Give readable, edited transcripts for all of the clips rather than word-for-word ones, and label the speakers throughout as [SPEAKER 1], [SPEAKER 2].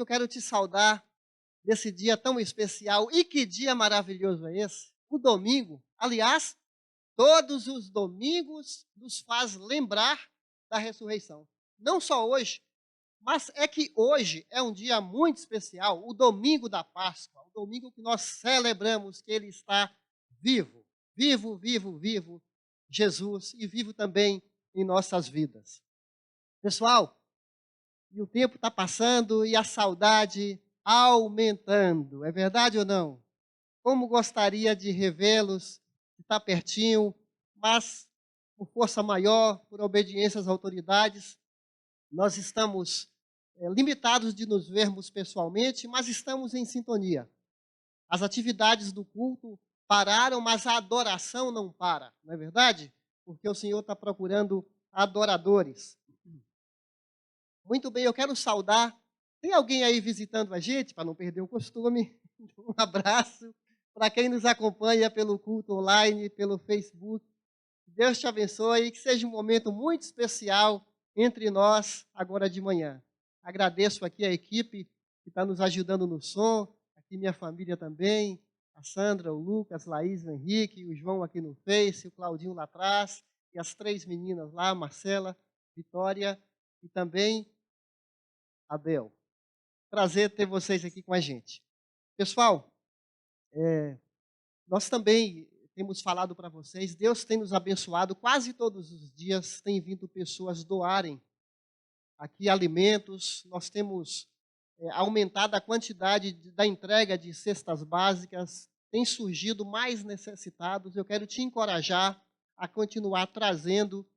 [SPEAKER 1] eu quero te saudar nesse dia tão especial. E que dia maravilhoso é esse? O domingo. Aliás, todos os domingos nos faz lembrar da ressurreição. Não só hoje, mas é que hoje é um dia muito especial, o domingo da Páscoa, o domingo que nós celebramos que ele está vivo, vivo, vivo, vivo, Jesus, e vivo também em nossas vidas. Pessoal, e o tempo está passando e a saudade aumentando, é verdade ou não? Como gostaria de revê-los, de estar pertinho, mas por força maior, por obediência às autoridades, nós estamos limitados de nos vermos pessoalmente, mas estamos em sintonia. As atividades do culto pararam, mas a adoração não para, não é verdade? Porque o Senhor está procurando adoradores. Muito bem, eu quero saudar. Tem alguém aí visitando a gente, para não perder o costume? Um abraço para quem nos acompanha pelo culto online, pelo Facebook. Deus te abençoe e que seja um momento muito especial entre nós agora de manhã. Agradeço aqui a equipe que está nos ajudando no som, aqui minha família também, a Sandra, o Lucas, Laís, o Henrique, o João aqui no Face, o Claudinho lá atrás, e as 3 meninas lá, a Marcela, Vitória e também a Bel. Prazer ter vocês aqui com a gente. Pessoal, nós também temos falado para vocês, Deus tem nos abençoado, quase todos os dias tem vindo pessoas doarem aqui alimentos, nós temos aumentado a quantidade da entrega de cestas básicas, tem surgido mais necessitados, eu quero te encorajar a continuar trazendo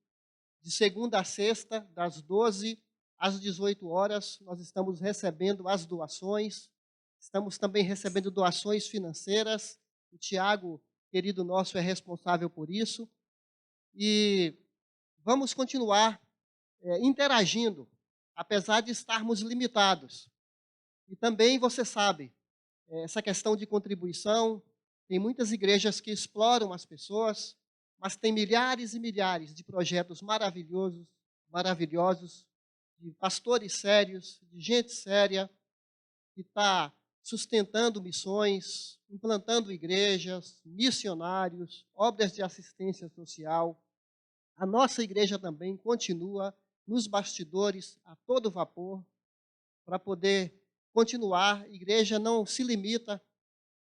[SPEAKER 1] de segunda a sexta, das 12 às 18 horas, nós estamos recebendo as doações, estamos também recebendo doações financeiras, o Tiago, querido nosso, é responsável por isso, e vamos continuar interagindo, apesar de estarmos limitados. E também, você sabe, essa questão de contribuição, tem muitas igrejas que exploram as pessoas, mas tem milhares e milhares de projetos maravilhosos, maravilhosos, de pastores sérios, de gente séria, que está sustentando missões, implantando igrejas, missionários, obras de assistência social. A nossa igreja também continua nos bastidores a todo vapor para poder continuar. A igreja não se limita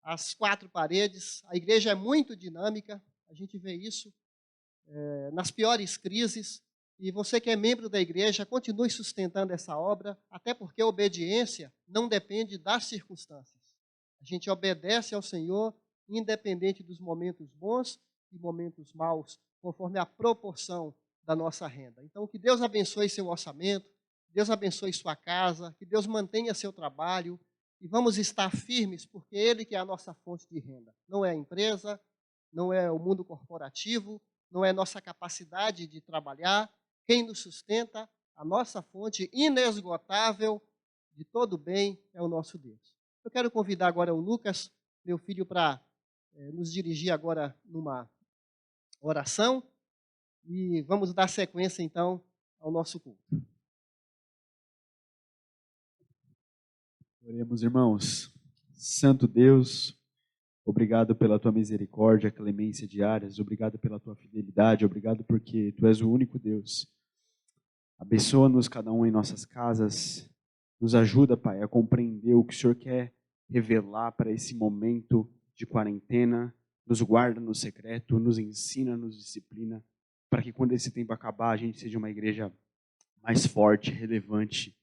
[SPEAKER 1] às 4 paredes, a igreja é muito dinâmica, a gente vê isso nas piores crises, e você que é membro da igreja, continue sustentando essa obra, até porque a obediência não depende das circunstâncias. A gente obedece ao Senhor, independente dos momentos bons e momentos maus, conforme a proporção da nossa renda. Então, que Deus abençoe seu orçamento, Deus abençoe sua casa, que Deus mantenha seu trabalho, e vamos estar firmes, porque Ele que é a nossa fonte de renda. Não é a empresa, não é o mundo corporativo, não é nossa capacidade de trabalhar. Quem nos sustenta, a nossa fonte inesgotável de todo bem é o nosso Deus. Eu quero convidar agora o Lucas, meu filho, para nos dirigir agora numa oração e vamos dar sequência, então, ao nosso culto.
[SPEAKER 2] Oremos, irmãos. Santo Deus, obrigado pela tua misericórdia, clemência diárias, obrigado pela tua fidelidade, obrigado porque tu és o único Deus. Abençoa-nos cada um em nossas casas, nos ajuda, Pai, a compreender o que o Senhor quer revelar para esse momento de quarentena, nos guarda no secreto, nos ensina, nos disciplina, para que quando esse tempo acabar, a gente seja uma igreja mais forte, relevante,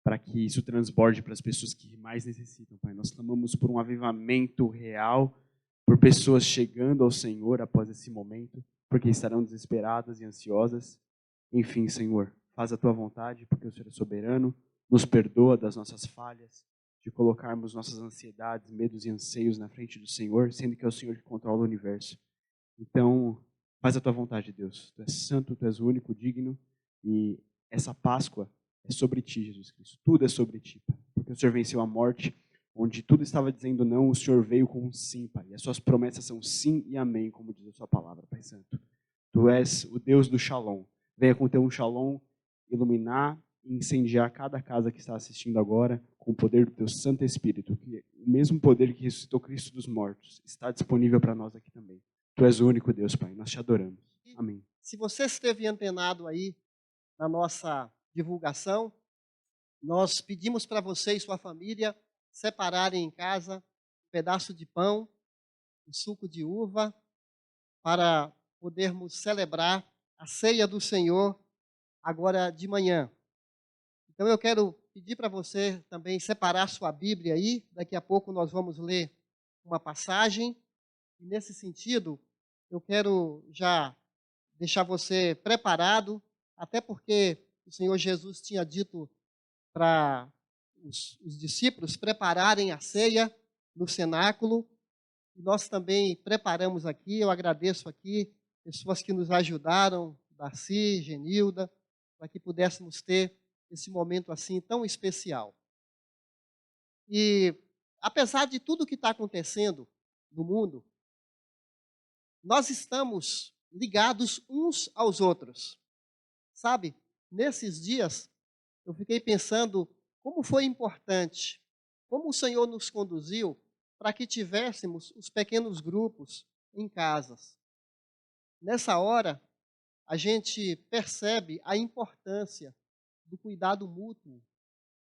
[SPEAKER 2] para que isso transborde para as pessoas que mais necessitam, Pai. Nós clamamos por um avivamento real, por pessoas chegando ao Senhor após esse momento, porque estarão desesperadas e ansiosas. Enfim, Senhor, faz a tua vontade, porque o Senhor é soberano, nos perdoa das nossas falhas, de colocarmos nossas ansiedades, medos e anseios na frente do Senhor, sendo que é o Senhor que controla o universo. Então, faz a tua vontade, Deus. Tu és santo, tu és o único digno, e essa Páscoa é sobre ti, Jesus Cristo. Tudo é sobre ti, Pai. Porque o Senhor venceu a morte, onde tudo estava dizendo não, o Senhor veio com um sim, Pai. E as suas promessas são sim e amém, como diz a sua palavra, Pai Santo. Tu és o Deus do Shalom. Venha com teu shalom iluminar e incendiar cada casa que está assistindo agora com o poder do teu Santo Espírito, que o mesmo poder que ressuscitou Cristo dos mortos está disponível para nós aqui também. Tu és o único Deus, Pai. Nós te adoramos. Amém.
[SPEAKER 1] Se você esteve antenado aí na nossa divulgação, nós pedimos para você e sua família separarem em casa um pedaço de pão, um suco de uva, para podermos celebrar a ceia do Senhor agora de manhã. Então eu quero pedir para você também separar sua Bíblia aí, daqui a pouco nós vamos ler uma passagem, e nesse sentido eu quero já deixar você preparado, até porque o Senhor Jesus tinha dito para os discípulos prepararem a ceia no cenáculo. Nós também preparamos aqui, eu agradeço aqui, pessoas que nos ajudaram, Darcy, Genilda, para que pudéssemos ter esse momento assim tão especial. E apesar de tudo que está acontecendo no mundo, nós estamos ligados uns aos outros. Sabe, nesses dias eu fiquei pensando como foi importante, como o Senhor nos conduziu para que tivéssemos os pequenos grupos em casas. Nessa hora, a gente percebe a importância do cuidado mútuo,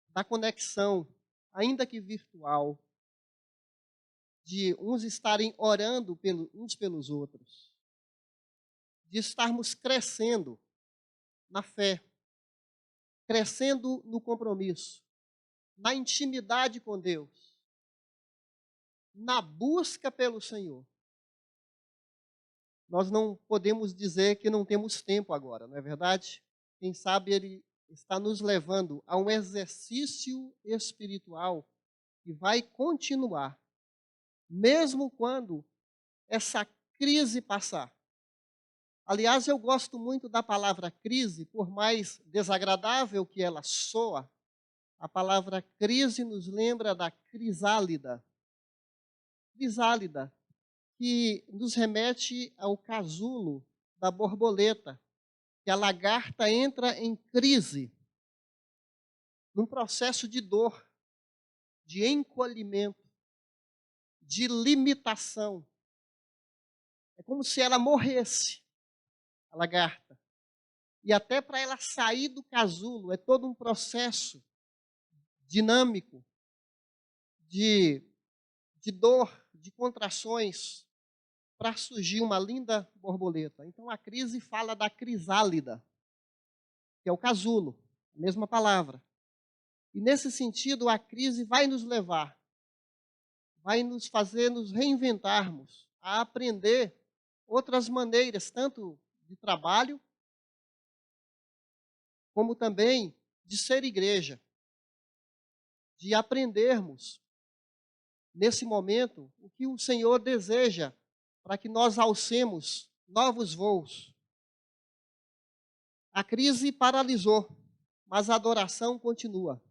[SPEAKER 1] da conexão, ainda que virtual, de uns estarem orando uns pelos outros, de estarmos crescendo na fé, crescendo no compromisso, na intimidade com Deus, na busca pelo Senhor. Nós não podemos dizer que não temos tempo agora, não é verdade? Quem sabe Ele está nos levando a um exercício espiritual que vai continuar, mesmo quando essa crise passar. Aliás, eu gosto muito da palavra crise, por mais desagradável que ela soa, a palavra crise nos lembra da crisálida. Crisálida, que nos remete ao casulo da borboleta, que a lagarta entra em crise, num processo de dor, de encolhimento, de limitação. É como se ela morresse, a lagarta. E até para ela sair do casulo, é todo um processo dinâmico, de dor, de contrações, para surgir uma linda borboleta. Então a crise fala da crisálida, que é o casulo, a mesma palavra. E nesse sentido, a crise vai nos levar, vai nos fazer nos reinventarmos, a aprender outras maneiras, tanto de trabalho, como também de ser igreja, de aprendermos, nesse momento, o que o Senhor deseja para que nós alcemos novos voos. A crise paralisou, mas a adoração continua.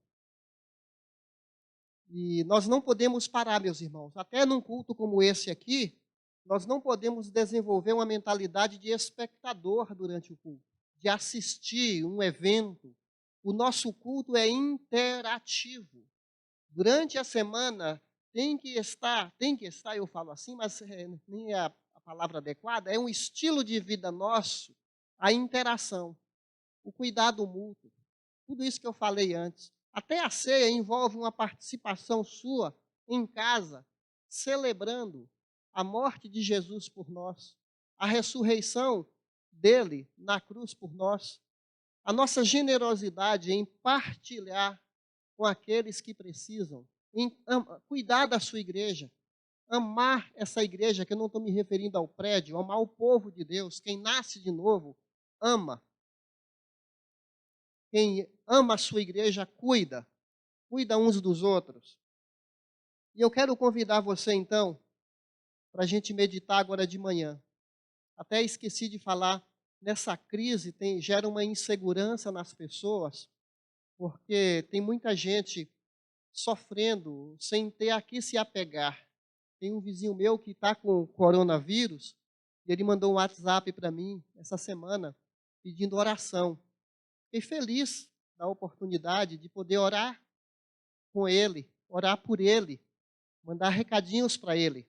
[SPEAKER 1] E nós não podemos parar, meus irmãos. Até num culto como esse aqui, nós não podemos desenvolver uma mentalidade de espectador durante o culto, de assistir um evento. O nosso culto é interativo. Durante a semana, tem que estar, eu falo assim, mas nem é a palavra adequada, é um estilo de vida nosso, a interação, o cuidado mútuo, tudo isso que eu falei antes. Até a ceia envolve uma participação sua em casa, celebrando a morte de Jesus por nós, a ressurreição dele na cruz por nós, a nossa generosidade em partilhar com aqueles que precisam, em cuidar da sua igreja, amar essa igreja, que eu não estou me referindo ao prédio, amar o povo de Deus. Quem nasce de novo, ama. Quem ama a sua igreja, cuida uns dos outros. E eu quero convidar você, então, para a gente meditar agora de manhã. Até esqueci de falar, nessa crise gera uma insegurança nas pessoas, porque tem muita gente sofrendo, sem ter a que se apegar. Tem um vizinho meu que está com coronavírus, e ele mandou um WhatsApp para mim essa semana, pedindo oração. Fiquei feliz, da oportunidade de poder orar com ele, orar por ele, mandar recadinhos para ele.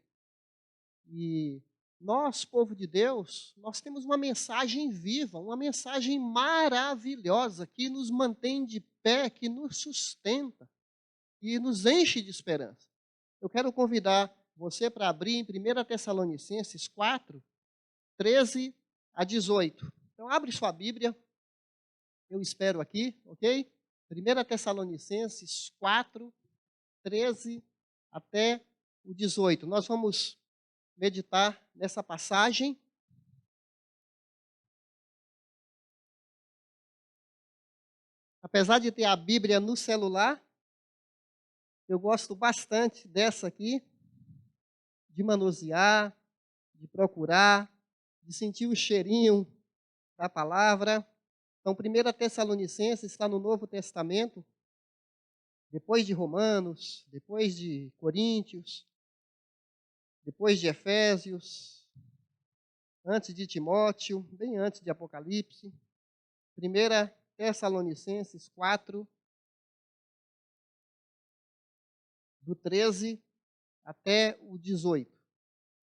[SPEAKER 1] E nós, povo de Deus, nós temos uma mensagem viva, uma mensagem maravilhosa que nos mantém de pé, que nos sustenta, que nos enche de esperança. Eu quero convidar você para abrir em 1 Tessalonicenses 4, 13 a 18. Então, abre sua Bíblia, eu espero aqui, ok? 1 Tessalonicenses 4, 13 até o 18. Nós vamos meditar nessa passagem. Apesar de ter a Bíblia no celular, eu gosto bastante dessa aqui, de manusear, de procurar, de sentir o cheirinho da palavra. Então, 1 Tessalonicenses está no Novo Testamento, depois de Romanos, depois de Coríntios, depois de Efésios, antes de Timóteo, bem antes de Apocalipse. 1 Tessalonicenses 4, do 13 até o 18,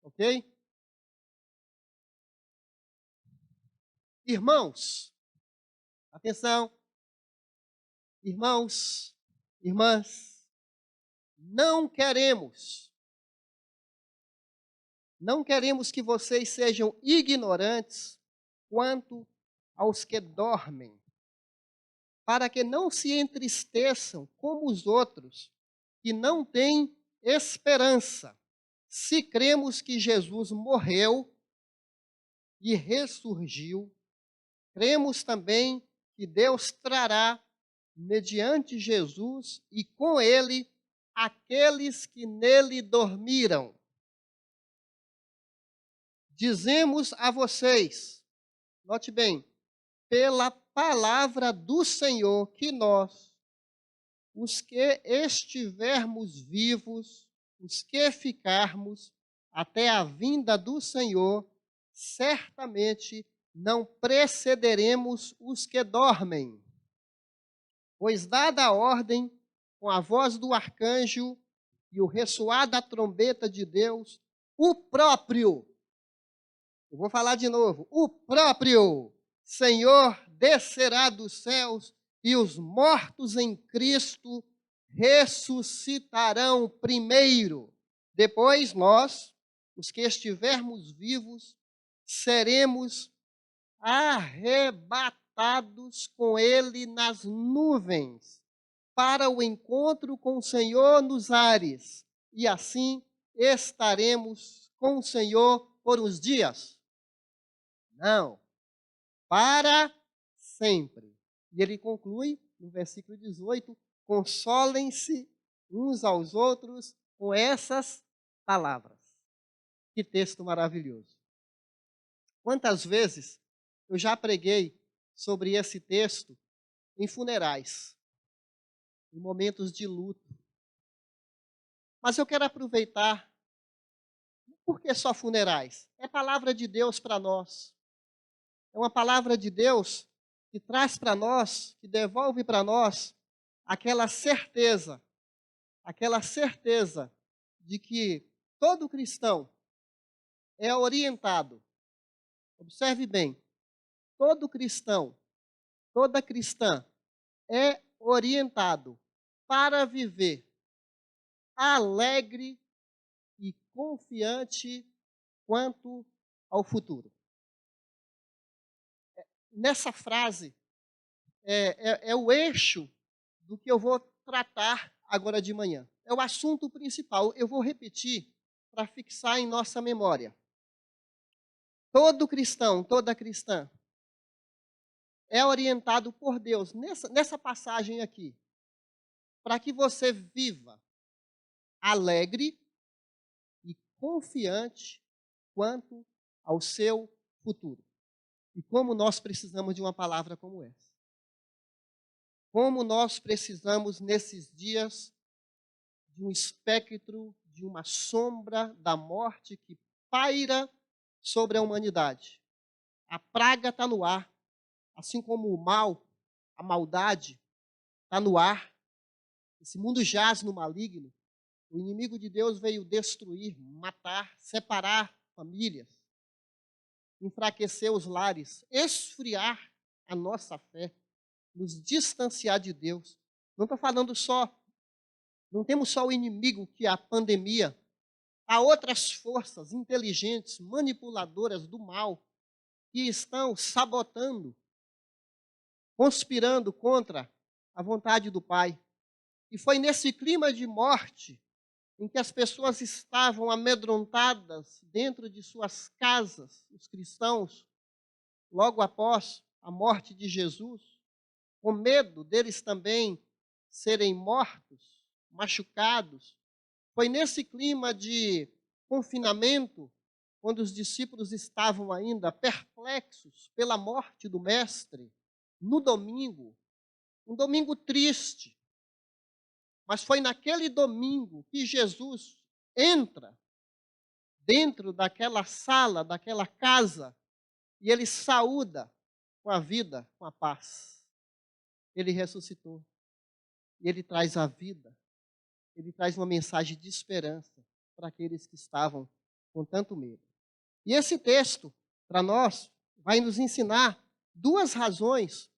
[SPEAKER 1] ok? Irmãos, atenção, irmãos, irmãs, não queremos que vocês sejam ignorantes quanto aos que dormem, para que não se entristeçam como os outros, que não têm esperança. Se cremos que Jesus morreu e ressurgiu, cremos também que Deus trará, mediante Jesus e com ele, aqueles que nele dormiram. Dizemos a vocês, note bem, pela palavra do Senhor, que nós, os que estivermos vivos, os que ficarmos até a vinda do Senhor, certamente não precederemos os que dormem. Pois dada a ordem, com a voz do arcanjo e o ressoar da trombeta de Deus, o próprio, eu vou falar de novo, o próprio Senhor descerá dos céus e os mortos em Cristo ressuscitarão primeiro. Depois nós, os que estivermos vivos, seremos arrebatados com ele nas nuvens, para o encontro com o Senhor nos ares, e assim estaremos com o Senhor por uns dias. Não, para sempre. E ele conclui no versículo 18: consolem-se uns aos outros com essas palavras. Que texto maravilhoso. Quantas vezes eu já preguei sobre esse texto em funerais, em momentos de luto. Mas eu quero aproveitar, por que só funerais? É palavra de Deus para nós. É uma palavra de Deus que traz para nós, que devolve para nós aquela certeza de que todo cristão é orientado. Observe bem, todo cristão, toda cristã é orientado para viver alegre e confiante quanto ao futuro. Nessa frase, é o eixo do que eu vou tratar agora de manhã. É o assunto principal. Eu vou repetir para fixar em nossa memória. Todo cristão, toda cristã, é orientado por Deus, nessa passagem aqui, para que você viva alegre e confiante quanto ao seu futuro. E como nós precisamos de uma palavra como essa. Como nós precisamos, nesses dias, de um espectro, de uma sombra da morte que paira sobre a humanidade. A praga está no ar, assim como o mal, a maldade, está no ar. Esse mundo jaz no maligno. O inimigo de Deus veio destruir, matar, separar famílias, enfraquecer os lares, esfriar a nossa fé, nos distanciar de Deus. Não estou falando só, não temos só o inimigo que é a pandemia. Há outras forças inteligentes, manipuladoras do mal, que estão sabotando, conspirando contra a vontade do Pai. E foi nesse clima de morte, em que as pessoas estavam amedrontadas dentro de suas casas, os cristãos, logo após a morte de Jesus, com medo deles também serem mortos, machucados. Foi nesse clima de confinamento, quando os discípulos estavam ainda perplexos pela morte do Mestre, no domingo, um domingo triste. Mas foi naquele domingo que Jesus entra dentro daquela sala, daquela casa, e ele saúda com a vida, com a paz. Ele ressuscitou. E ele traz a vida. Ele traz uma mensagem de esperança para aqueles que estavam com tanto medo. E esse texto, para nós, vai nos ensinar duas razões.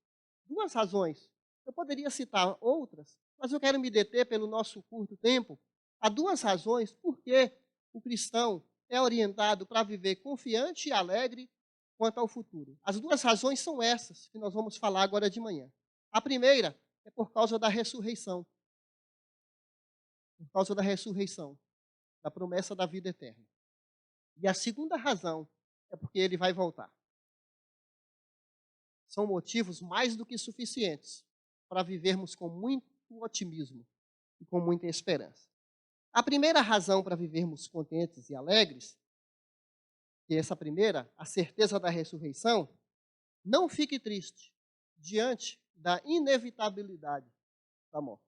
[SPEAKER 1] Duas razões. Eu poderia citar outras, mas eu quero me deter pelo nosso curto tempo. Há duas razões por que o cristão é orientado para viver confiante e alegre quanto ao futuro. As duas razões são essas que nós vamos falar agora de manhã. A primeira é por causa da ressurreição. Por causa da ressurreição, da promessa da vida eterna. E a segunda razão é porque ele vai voltar. São motivos mais do que suficientes para vivermos com muito otimismo e com muita esperança. A primeira razão para vivermos contentes e alegres, que é essa primeira, a certeza da ressurreição, não fique triste diante da inevitabilidade da morte.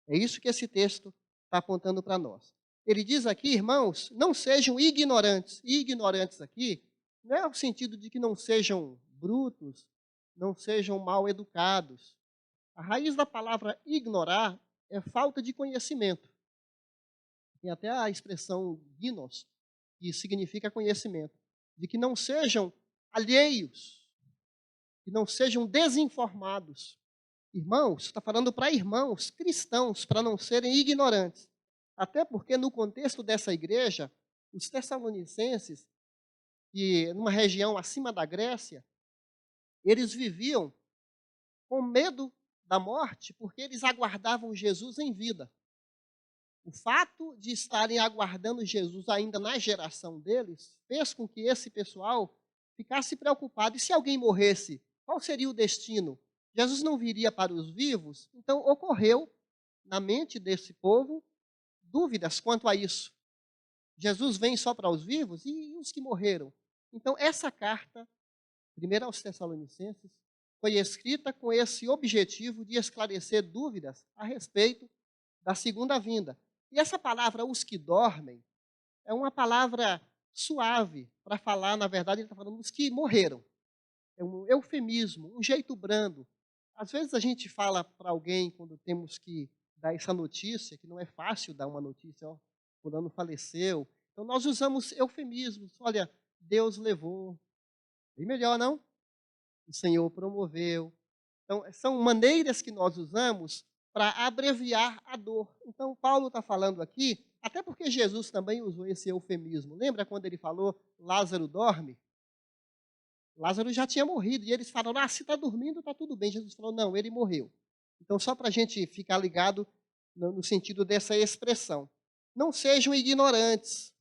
[SPEAKER 1] É isso que esse texto está apontando para nós. Ele diz aqui, irmãos, não sejam ignorantes. E ignorantes aqui não é o sentido de que não sejam brutos, não sejam mal educados. A raiz da palavra ignorar é falta de conhecimento. Tem até a expressão gnos, que significa conhecimento. De que não sejam alheios, que não sejam desinformados. Irmãos, está falando para irmãos cristãos, para não serem ignorantes. Até porque no contexto dessa igreja, os tessalonicenses, que numa região acima da Grécia, eles viviam com medo da morte, porque eles aguardavam Jesus em vida. O fato de estarem aguardando Jesus ainda na geração deles, fez com que esse pessoal ficasse preocupado. E se alguém morresse, qual seria o destino? Jesus não viria para os vivos? Então ocorreu na mente desse povo dúvidas quanto a isso. Jesus vem só para os vivos e os que morreram? Então essa carta, primeiro aos Tessalonicenses, foi escrita com esse objetivo de esclarecer dúvidas a respeito da segunda vinda. E essa palavra, os que dormem, é uma palavra suave para falar, na verdade, ele está falando dos que morreram. É um eufemismo, um jeito brando. Às vezes a gente fala para alguém, quando temos que dar essa notícia, que não é fácil dar uma notícia, ó, fulano faleceu. Então nós usamos eufemismos. Olha, Deus levou. Bem melhor, não? O Senhor promoveu. Então, são maneiras que nós usamos para abreviar a dor. Então, Paulo está falando aqui, até porque Jesus também usou esse eufemismo. Lembra quando ele falou, Lázaro dorme? Lázaro já tinha morrido, e eles falaram, se está dormindo, está tudo bem. Jesus falou, não, ele morreu. Então, só para a gente ficar ligado no sentido dessa expressão. Não sejam ignorantes.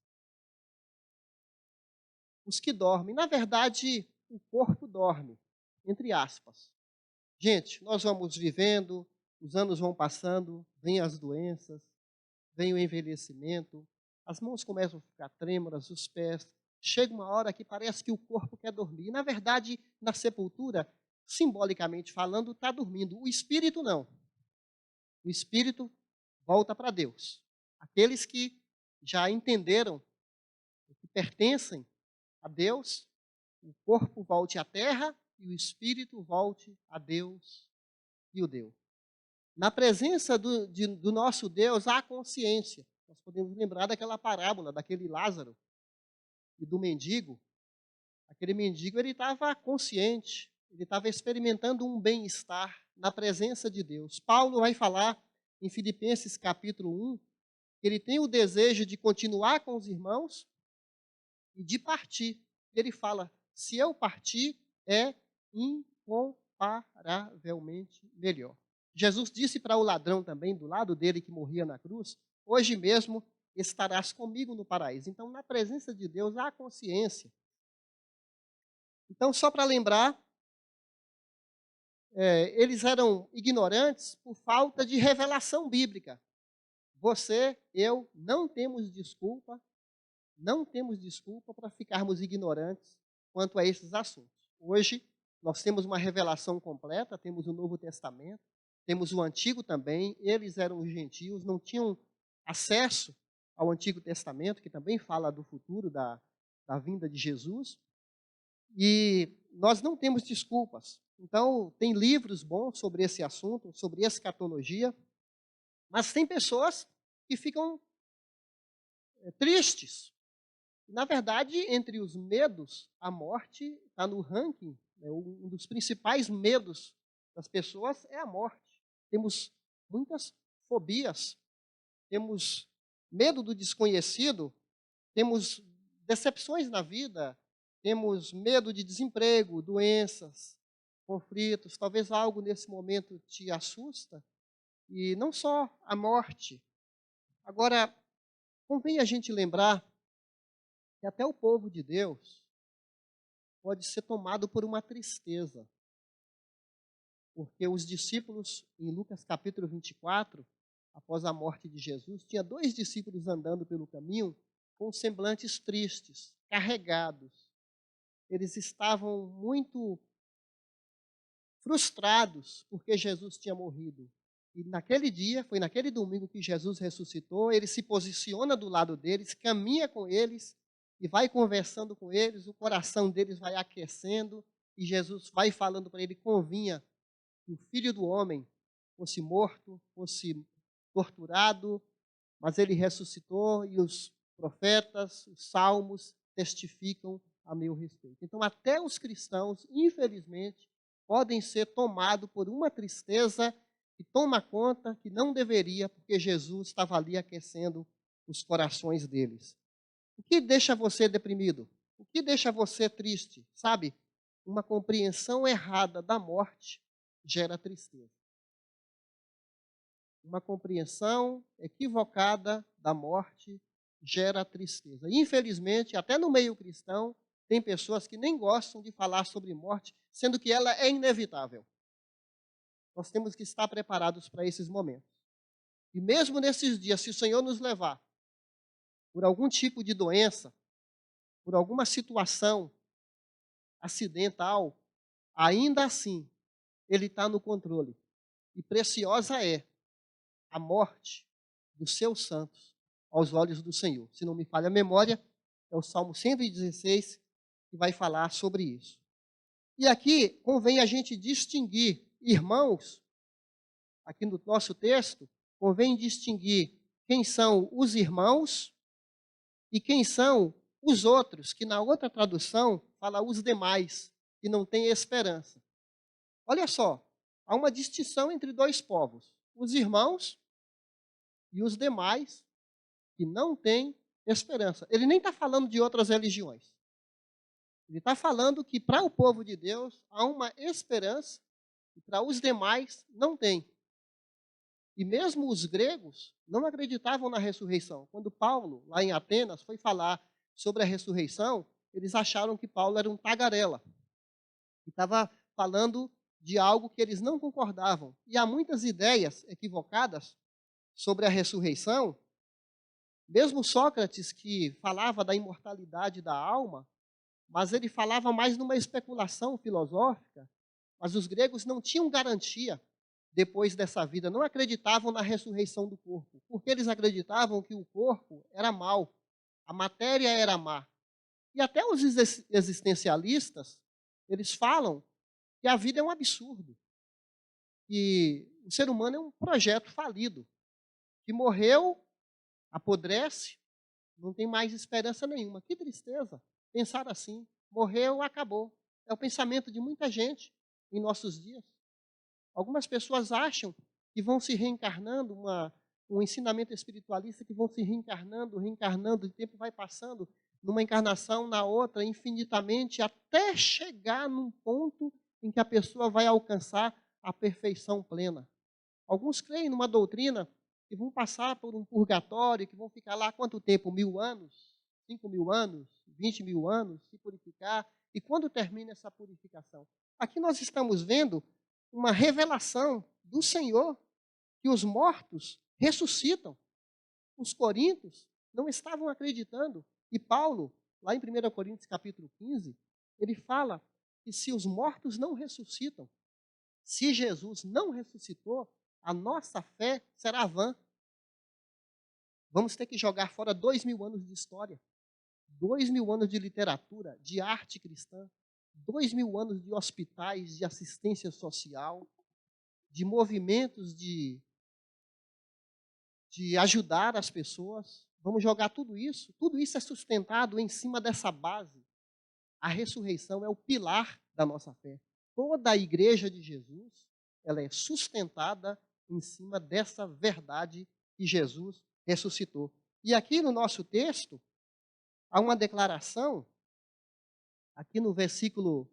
[SPEAKER 1] Os que dormem. Na verdade, o corpo dorme, entre aspas. Gente, nós vamos vivendo, os anos vão passando, vêm as doenças, vem o envelhecimento, as mãos começam a ficar trêmulas, os pés. Chega uma hora que parece que o corpo quer dormir. E, na verdade, na sepultura, simbolicamente falando, está dormindo. O espírito não. O espírito volta para Deus. Aqueles que já entenderam que pertencem a Deus, o corpo volte à terra e o espírito volte a Deus e o deu. Na presença do nosso Deus há consciência. Nós podemos lembrar daquela parábola, daquele Lázaro e do mendigo. Aquele mendigo, ele estava consciente, ele estava experimentando um bem-estar na presença de Deus. Paulo vai falar em Filipenses capítulo 1, que ele tem o desejo de continuar com os irmãos e de partir. Ele fala, se eu partir, é incomparavelmente melhor. Jesus disse para o ladrão também, do lado dele que morria na cruz, hoje mesmo estarás comigo no paraíso. Então, na presença de Deus, há consciência. Então, só para lembrar, eles eram ignorantes por falta de revelação bíblica. Você, eu, não temos desculpa para ficarmos ignorantes quanto a esses assuntos. Hoje, nós temos uma revelação completa, temos o Novo Testamento, temos o Antigo também, eles eram gentios, não tinham acesso ao Antigo Testamento, que também fala do futuro, da vinda de Jesus, e nós não temos desculpas. Então, tem livros bons sobre esse assunto, sobre escatologia, mas tem pessoas que ficam tristes. Na verdade, entre os medos, a morte está no ranking. Um dos principais medos das pessoas é a morte. Temos muitas fobias, temos medo do desconhecido, temos decepções na vida, temos medo de desemprego, doenças, conflitos. Talvez algo nesse momento te assusta. E não só a morte. Agora, convém a gente lembrar que até o povo de Deus pode ser tomado por uma tristeza. Porque os discípulos, em Lucas capítulo 24, após a morte de Jesus, tinha 2 discípulos andando pelo caminho com semblantes tristes, carregados. Eles estavam muito frustrados porque Jesus tinha morrido. E naquele dia, foi naquele domingo que Jesus ressuscitou, ele se posiciona do lado deles, caminha com eles e vai conversando com eles, o coração deles vai aquecendo e Jesus vai falando para ele, convinha que o Filho do Homem fosse morto, fosse torturado, mas ele ressuscitou e os profetas, os salmos testificam a meu respeito. Então, até os cristãos, infelizmente, podem ser tomados por uma tristeza que toma conta que não deveria, porque Jesus estava ali aquecendo os corações deles. O que deixa você deprimido? O que deixa você triste? Sabe? Uma compreensão errada da morte gera tristeza. Uma compreensão equivocada da morte gera tristeza. Infelizmente, até no meio cristão, tem pessoas que nem gostam de falar sobre morte, sendo que ela é inevitável. Nós temos que estar preparados para esses momentos. E mesmo nesses dias, se o Senhor nos levar por algum tipo de doença, por alguma situação acidental, ainda assim, Ele está no controle. E preciosa é a morte dos seus santos aos olhos do Senhor. Se não me falha a memória, é o Salmo 116 que vai falar sobre isso. E aqui convém a gente distinguir, irmãos, aqui no nosso texto, convém distinguir quem são os irmãos e quem são os outros, que na outra tradução fala os demais, que não têm esperança. Olha só, há uma distinção entre 2 povos, os irmãos e os demais que não têm esperança. Ele nem está falando de outras religiões. Ele está falando que para o povo de Deus há uma esperança e para os demais não tem. E mesmo os gregos não acreditavam na ressurreição. Quando Paulo, lá em Atenas, foi falar sobre a ressurreição, eles acharam que Paulo era um tagarela. E estava falando de algo que eles não concordavam. E há muitas ideias equivocadas sobre a ressurreição. Mesmo Sócrates, que falava da imortalidade da alma, mas ele falava mais numa especulação filosófica, mas os gregos não tinham garantia depois dessa vida, não acreditavam na ressurreição do corpo, porque eles acreditavam que o corpo era mau, a matéria era má. E até os existencialistas, eles falam que a vida é um absurdo, que o ser humano é um projeto falido, que morreu, apodrece, não tem mais esperança nenhuma. Que tristeza pensar assim. Morreu, acabou. É o pensamento de muita gente em nossos dias. Algumas pessoas acham que vão se reencarnando, um ensinamento espiritualista que vão se reencarnando, reencarnando, o tempo vai passando, numa encarnação, na outra, infinitamente, até chegar num ponto em que a pessoa vai alcançar a perfeição plena. Alguns creem numa doutrina que vão passar por um purgatório, que vão ficar lá quanto tempo? 1000 anos? 5.000 anos? 20.000 anos? Se purificar? E quando termina essa purificação? Aqui nós estamos vendo uma revelação do Senhor, que os mortos ressuscitam. Os coríntios não estavam acreditando. E Paulo, lá em 1 Coríntios capítulo 15, ele fala que se os mortos não ressuscitam, se Jesus não ressuscitou, a nossa fé será vã. Vamos ter que jogar fora 2.000 anos de história, 2.000 anos de literatura, de arte cristã, 2.000 anos de hospitais, de assistência social, de movimentos de ajudar as pessoas. Vamos jogar tudo isso é sustentado em cima dessa base. A ressurreição é o pilar da nossa fé. Toda a igreja de Jesus, ela é sustentada em cima dessa verdade que Jesus ressuscitou. E aqui no nosso texto, há uma declaração, aqui no versículo,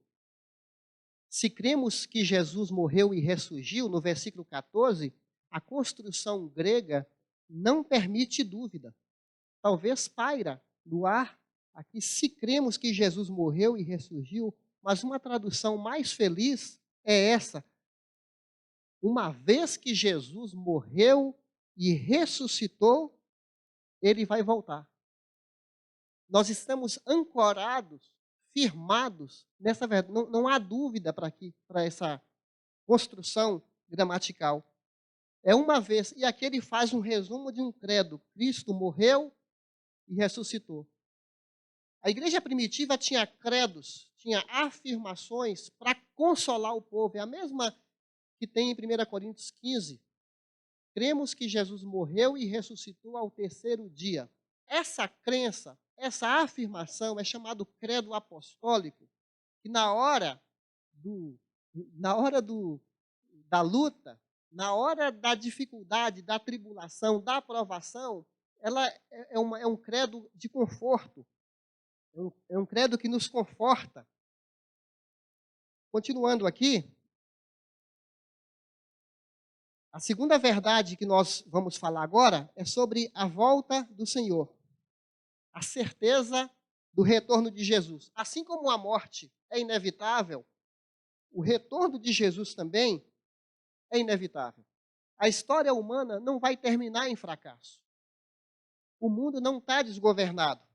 [SPEAKER 1] se cremos que Jesus morreu e ressurgiu, no versículo 14, a construção grega não permite dúvida. Talvez paira no ar, aqui, se cremos que Jesus morreu e ressurgiu, mas uma tradução mais feliz é essa: uma vez que Jesus morreu e ressuscitou, ele vai voltar. Nós estamos ancorados, firmados nessa verdade. Não há dúvida para essa construção gramatical. É uma vez, e aqui ele faz um resumo de um credo: Cristo morreu e ressuscitou. A igreja primitiva tinha credos, tinha afirmações para consolar o povo. É a mesma que tem em 1 Coríntios 15. Cremos que Jesus morreu e ressuscitou ao terceiro dia. Essa crença, essa afirmação é chamado credo apostólico, que da luta, na hora da dificuldade, da tribulação, da provação, ela é um credo de conforto. É um credo que nos conforta. Continuando aqui, a segunda verdade que nós vamos falar agora é sobre a volta do Senhor. A certeza do retorno de Jesus. Assim como a morte é inevitável, o retorno de Jesus também é inevitável. A história humana não vai terminar em fracasso. O mundo não está desgovernado.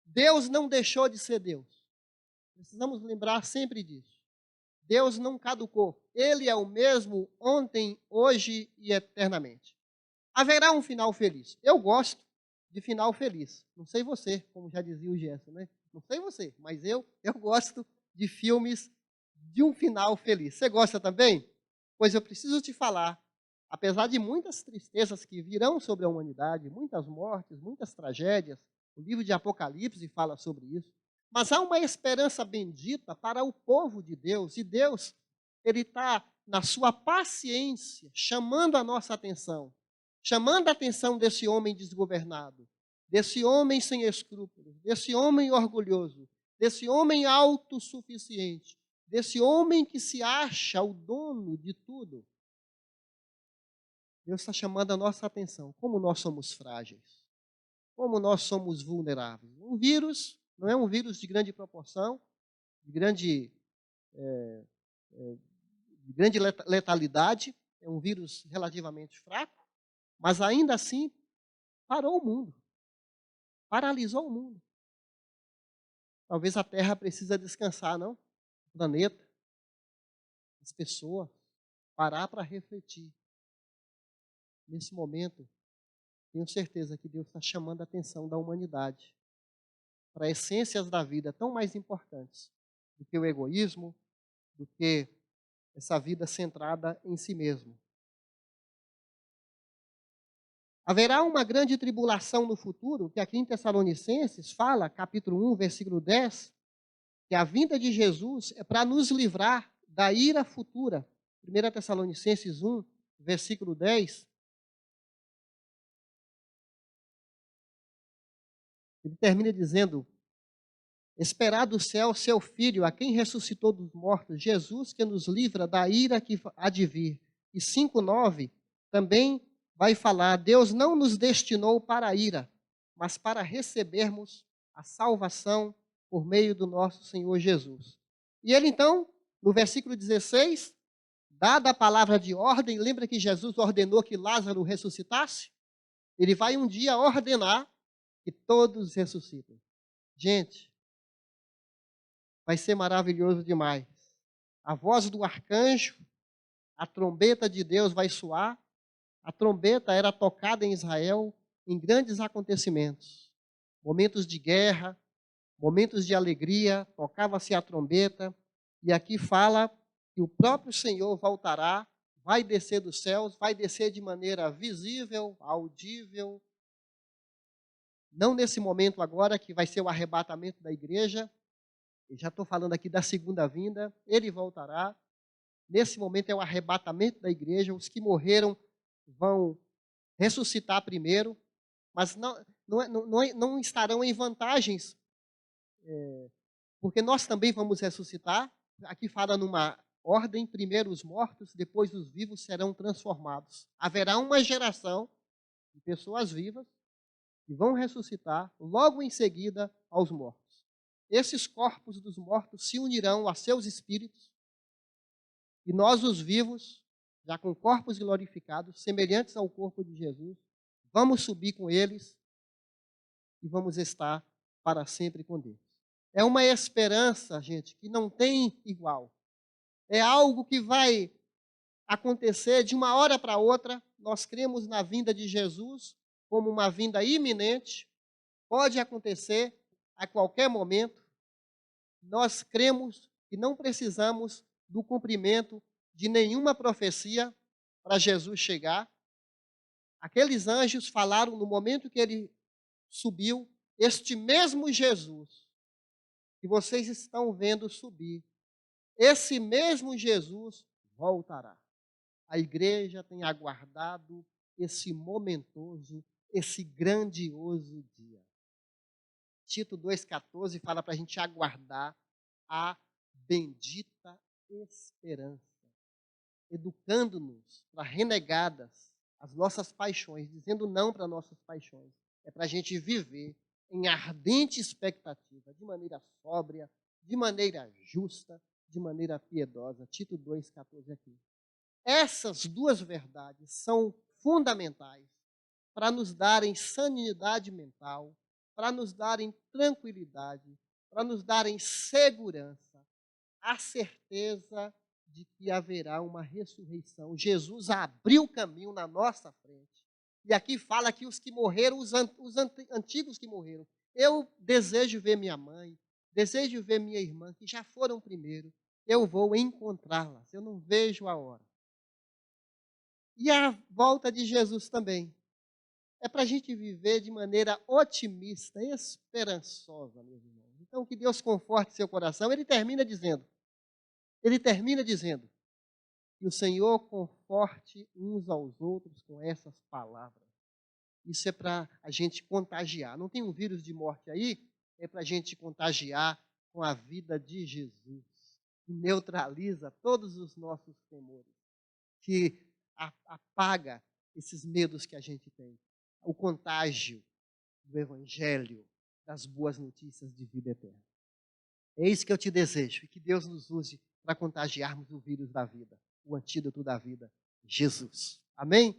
[SPEAKER 1] Deus não deixou de ser Deus. Precisamos lembrar sempre disso. Deus não caducou. Ele é o mesmo ontem, hoje e eternamente. Haverá um final feliz. Eu gosto de final feliz. Não sei você, como já dizia o Gerson, né? Não sei você, mas eu gosto de filmes de um final feliz. Você gosta também? Pois eu preciso te falar, apesar de muitas tristezas que virão sobre a humanidade, muitas mortes, muitas tragédias, o livro de Apocalipse fala sobre isso, mas há uma esperança bendita para o povo de Deus, e Deus, ele está, na sua paciência, chamando a nossa atenção, chamando a atenção desse homem desgovernado, desse homem sem escrúpulos, desse homem orgulhoso, desse homem autossuficiente, desse homem que se acha o dono de tudo. Deus está chamando a nossa atenção, como nós somos frágeis, como nós somos vulneráveis. Um vírus não é um vírus de grande proporção, de grande letalidade, é um vírus relativamente fraco, mas ainda assim parou o mundo, paralisou o mundo. Talvez a Terra precisa descansar, não? O planeta, as pessoas, parar para refletir. Nesse momento, tenho certeza que Deus está chamando a atenção da humanidade para essências da vida tão mais importantes do que o egoísmo, do que essa vida centrada em si mesmo. Haverá uma grande tribulação no futuro, que aqui em Tessalonicenses fala, capítulo 1, versículo 10, que a vinda de Jesus é para nos livrar da ira futura. 1 Tessalonicenses 1, versículo 10. Ele termina dizendo: esperar do céu seu Filho, a quem ressuscitou dos mortos, Jesus, que nos livra da ira que há de vir. E 5:9 também vai falar: Deus não nos destinou para a ira, mas para recebermos a salvação por meio do nosso Senhor Jesus. E ele então, no versículo 16, dada a palavra de ordem, lembra que Jesus ordenou que Lázaro ressuscitasse? Ele vai um dia ordenar que todos ressuscitem. Gente, vai ser maravilhoso demais. A voz do arcanjo, a trombeta de Deus vai soar. A trombeta era tocada em Israel em grandes acontecimentos. Momentos de guerra, momentos de alegria, tocava-se a trombeta. E aqui fala que o próprio Senhor voltará, vai descer dos céus, vai descer de maneira visível, audível. Não nesse momento agora, que vai ser o arrebatamento da igreja. Eu já estou falando aqui da segunda vinda. Ele voltará. Nesse momento é o arrebatamento da igreja. Os que morreram vão ressuscitar primeiro, mas não estarão em vantagens, porque nós também vamos ressuscitar. Aqui fala numa ordem: primeiro os mortos, depois os vivos serão transformados. Haverá uma geração de pessoas vivas que vão ressuscitar logo em seguida aos mortos. Esses corpos dos mortos se unirão a seus espíritos, e nós, os vivos, já com corpos glorificados, semelhantes ao corpo de Jesus, vamos subir com eles e vamos estar para sempre com Deus. É uma esperança, gente, que não tem igual. É algo que vai acontecer de uma hora para outra. Nós cremos na vinda de Jesus como uma vinda iminente. Pode acontecer a qualquer momento. Nós cremos que não precisamos do cumprimento de nenhuma profecia para Jesus chegar. Aqueles anjos falaram no momento que ele subiu: este mesmo Jesus que vocês estão vendo subir, esse mesmo Jesus voltará. A igreja tem aguardado esse momentoso, esse grandioso dia. Tito 2,14 fala para a gente aguardar a bendita esperança, educando-nos para renegadas as nossas paixões, dizendo não para nossas paixões. É para a gente viver em ardente expectativa, de maneira sóbria, de maneira justa, de maneira piedosa. Tito 2,14 aqui. Essas duas verdades são fundamentais para nos darem sanidade mental, para nos darem tranquilidade, para nos darem segurança, a certeza de que haverá uma ressurreição. Jesus abriu o caminho na nossa frente. E aqui fala que os que morreram, os antigos que morreram. Eu desejo ver minha mãe, desejo ver minha irmã, que já foram primeiro. Eu vou encontrá-las. Eu não vejo a hora. E a volta de Jesus também. É para a gente viver de maneira otimista, esperançosa, meus irmãos. Então, que Deus conforte seu coração. Ele termina dizendo que o Senhor conforte uns aos outros com essas palavras. Isso é para a gente contagiar. Não tem um vírus de morte aí? É para a gente contagiar com a vida de Jesus, que neutraliza todos os nossos temores, que apaga esses medos que a gente tem. O contágio do Evangelho, das boas notícias de vida eterna. É isso que eu te desejo, e que Deus nos use para contagiarmos o vírus da vida, o antídoto da vida, Jesus. Amém?